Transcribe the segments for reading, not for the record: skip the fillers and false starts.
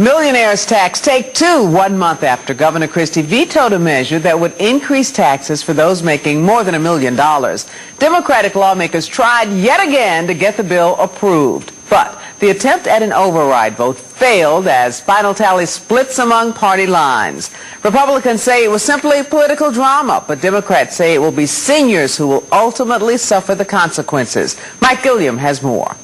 Millionaires tax take two, 1 month after Governor Chirstie vetoed a measure that would increase taxes for those making more than $1 million. Democratic lawmakers tried yet again to get the bill approved. But the attempt at an override vote failed as final tally splits among party lines. Republicans say it was simply political drama, but Democrats say it will be seniors who will ultimately suffer the consequences. Mike Gilliam has more.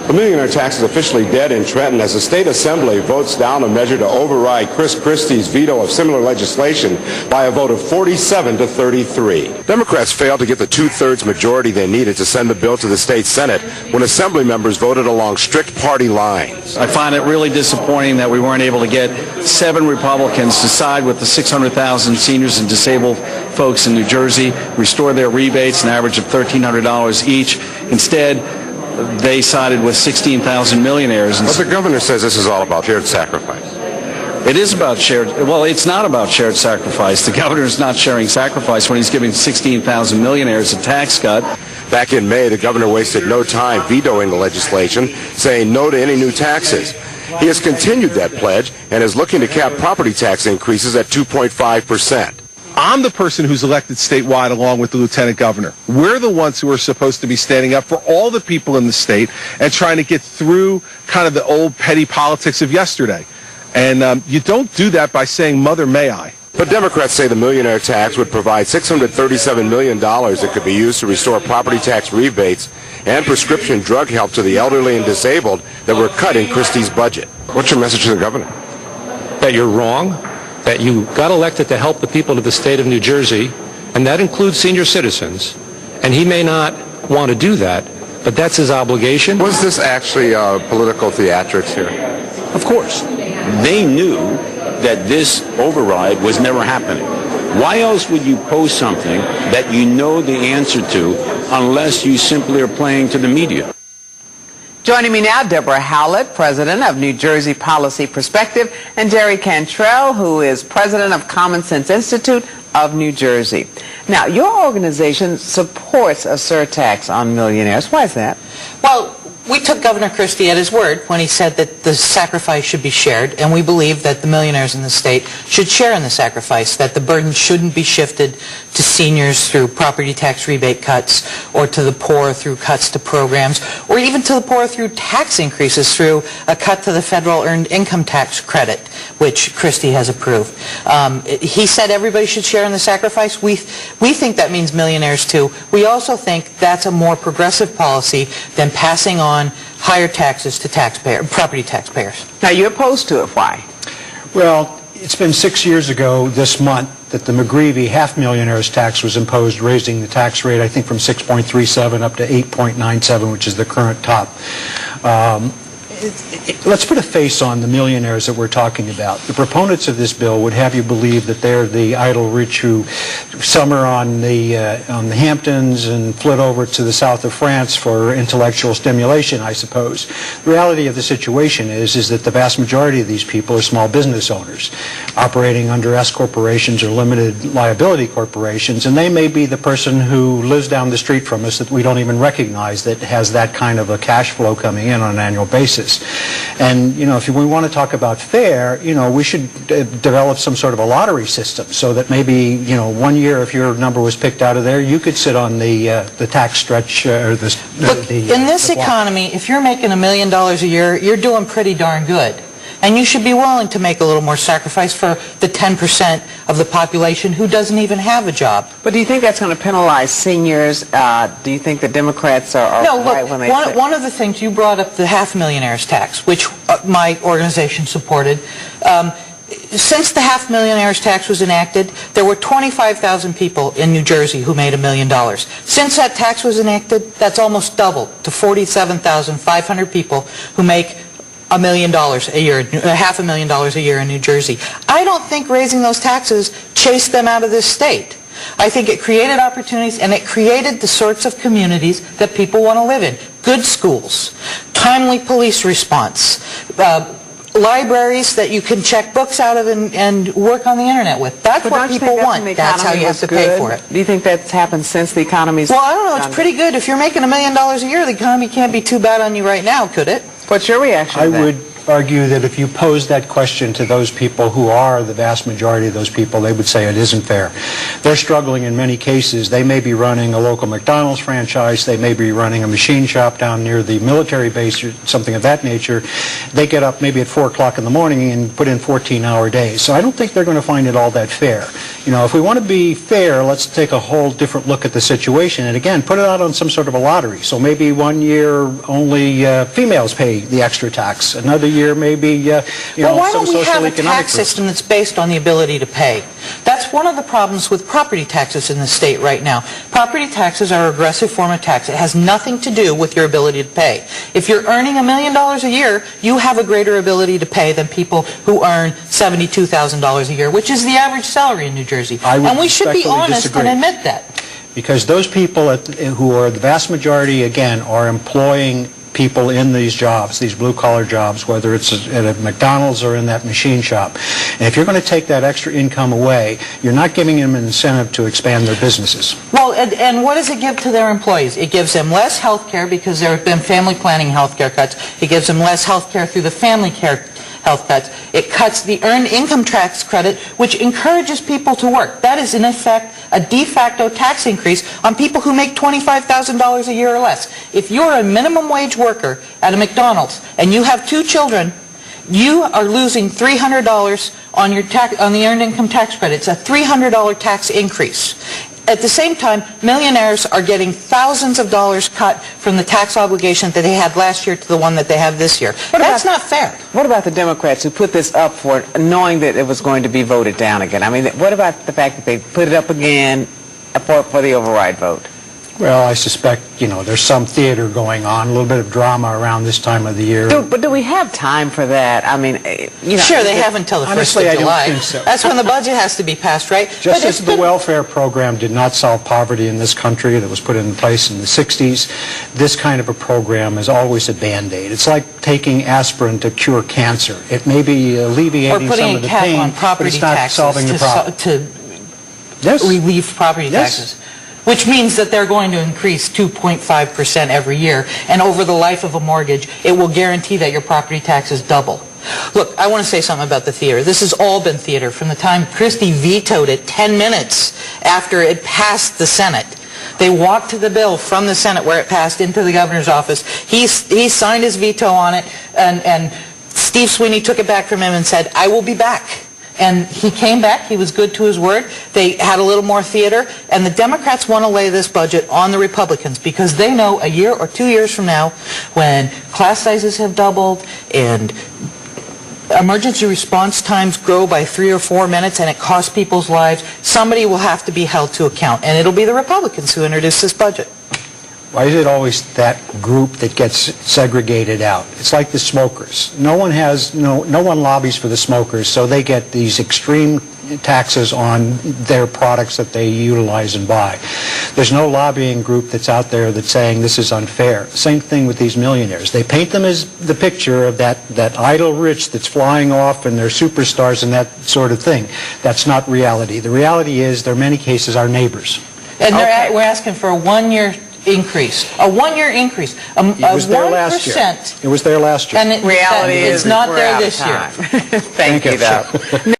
The millionaire tax is officially dead in Trenton as the state assembly votes down a measure to override Chirstie's veto of similar legislation by a vote of 47 to 33. Democrats failed to get the two-thirds majority they needed to send the bill to the state Senate when assembly members voted along strict party lines. I find it really disappointing that we weren't able to get 7 Republicans to side with the 600,000 seniors and disabled folks in New Jersey, restore their rebates, an average of $1,300 each. Instead, they sided with 16,000 millionaires. But the governor says this is all about shared sacrifice. It is about shared, well, it's not about shared sacrifice. The governor is not sharing sacrifice when he's giving 16,000 millionaires a tax cut. Back in May, the governor wasted no time vetoing the legislation, saying no to any new taxes. He has continued that pledge and is looking to cap property tax increases at 2.5%. I'm the person who's elected statewide along with the lieutenant governor. We're the ones who are supposed to be standing up for all the people in the state and trying to get through kind of the old petty politics of yesterday. And you don't do that by saying, "Mother, may I?" But Democrats say the millionaire tax would provide $637 million that could be used to restore property tax rebates and prescription drug help to the elderly and disabled that were cut in Chirstie's budget. What's your message to the governor? That you're wrong, that you got elected to help the people of the state of New Jersey, and that includes senior citizens. And he may not want to do that, but that's his obligation. Was this actually political theatrics here? Of course. They knew that this override was never happening. Why else would you post something that you know the answer to unless you simply are playing to the media? Joining me now, Deborah Howlett, president of New Jersey Policy Perspective, and Jerry Cantrell, who is president of Common Sense Institute of New Jersey. Now, your organization supports a surtax on millionaires. Why is that? Well, we took Governor Chirstie at his word when he said that the sacrifice should be shared, and we believe that the millionaires in the state should share in the sacrifice, that the burden shouldn't be shifted to seniors through property tax rebate cuts, or to the poor through cuts to programs, or even to the poor through tax increases through a cut to the federal earned income tax credit, which Chirstie has approved. He said everybody should share in the sacrifice. We think that means millionaires too. We also think that's a more progressive policy than passing on higher taxes to property taxpayers. Now, you're opposed to it. Why? Well, it's been 6 years ago this month that the McGreevey half-millionaires tax was imposed, raising the tax rate, I think, from 6.37 up to 8.97, which is the current top. Let's put a face on the millionaires that we're talking about. The proponents of this bill would have you believe that they're the idle rich who summer on the Hamptons and flit over to the south of France for intellectual stimulation, I suppose. The reality of the situation is that the vast majority of these people are small business owners operating under S corporations or limited liability corporations, and they may be the person who lives down the street from us that we don't even recognize that has that kind of a cash flow coming in on an annual basis. And, you know, if we want to talk about fair, you know, we should develop some sort of a lottery system so that maybe, you know, 1 year if your number was picked out of there, you could sit on the tax stretch or the Look, in this economy, if you're making $1 million a year, you're doing pretty darn good. And you should be willing to make a little more sacrifice for the 10% of the population who doesn't even have a job. But do you think that's going to penalize seniors? Do you think the Democrats are no, look, right when they say... one of the things, you brought up the half-millionaires tax, which my organization supported. Since the half-millionaires tax was enacted, there were 25,000 people in New Jersey who made $1 million. Since that tax was enacted, that's almost doubled to 47,500 people who make $1 million a year, $500,000 a year in New Jersey. I don't think raising those taxes chased them out of this state. I think it created opportunities, and it created the sorts of communities that people want to live in. Good schools, timely police response, libraries that you can check books out of and work on the internet with. That's what people want. That's how you have to pay for it. Do you think that's happened since the economy's... Well, I don't know. It's pretty good. If you're making $1 million a year, the economy can't be too bad on you right now, could it? What's your reaction to that? I would argue that if you pose that question to those people who are the vast majority of those people, they would say it isn't fair. They're struggling in many cases. They may be running a local McDonald's franchise. They may be running a machine shop down near the military base or something of that nature. They get up maybe at 4 o'clock in the morning and put in 14-hour days. So I don't think they're going to find it all that fair. You know, if we want to be fair, let's take a whole different look at the situation. And again, put it out on some sort of a lottery. So maybe one year only females pay the extra tax. Another year maybe, why don't we have a tax system that's based on the ability to pay? That's one of the problems with property taxes in the state right now. Property taxes are a regressive form of tax. It has nothing to do with your ability to pay. If you're earning $1 million a year, you have a greater ability to pay than people who earn $72,000 a year, which is the average salary in New Jersey. And we should be honest and admit that. Because those people who are the vast majority, again, are employing people in these jobs, these blue-collar jobs, whether it's at a McDonald's or in that machine shop. And if you're going to take that extra income away, you're not giving them an incentive to expand their businesses. Well, and what does it give to their employees? It gives them less health care because there have been family planning health care cuts. It gives them less health care through the family care health cuts. It cuts the earned income tax credit, which encourages people to work. That is, in effect, a de facto tax increase on people who make $25,000 a year or less. If you're a minimum wage worker at a McDonald's and you have 2 children, you are losing $300 on the earned income tax credit. It's a $300 tax increase. At the same time, millionaires are getting thousands of dollars cut from the tax obligation that they had last year to the one that they have this year. That's not fair. What about the Democrats who put this up for it, knowing that it was going to be voted down again? I mean, what about the fact that they put it up again for the override vote? Well, I suspect, you know, there's some theater going on, a little bit of drama around this time of the year. But do we have time for that? I mean, you know. Sure, they have until the 1st of July. Honestly, I don't think so. That's when the budget has to be passed, right? Just as the welfare program did not solve poverty in this country that was put in place in the 60s, this kind of a program is always a Band-Aid. It's like taking aspirin to cure cancer. It may be alleviating some of the pain, but it's not solving the problem. To relieve property taxes. Which means that they're going to increase 2.5% every year, and over the life of a mortgage, it will guarantee that your property taxes double. Look, I want to say something about the theater. This has all been theater from the time Chirstie vetoed it 10 minutes after it passed the Senate. They walked to the bill from the Senate where it passed into the governor's office. He signed his veto on it, and Steve Sweeney took it back from him and said, "I will be back." And he came back. He was good to his word. They had a little more theater. And the Democrats want to lay this budget on the Republicans because they know a year or 2 years from now, when class sizes have doubled and emergency response times grow by 3 or 4 minutes and it costs people's lives, somebody will have to be held to account. And it'll be the Republicans who introduce this budget. Why is it always that group that gets segregated out? It's like the smokers. No one lobbies for the smokers, so they get these extreme taxes on their products that they utilize and buy. There's no lobbying group that's out there that's saying this is unfair. Same thing with these millionaires. They paint them as the picture of that idle rich that's flying off and they're superstars and that sort of thing. That's not reality. The reality is, there are many cases our neighbors. And we're asking for a 1-year increase. A 1-year increase. It was there last year. It was there last year. And reality is it's not there this year. Thank you, though.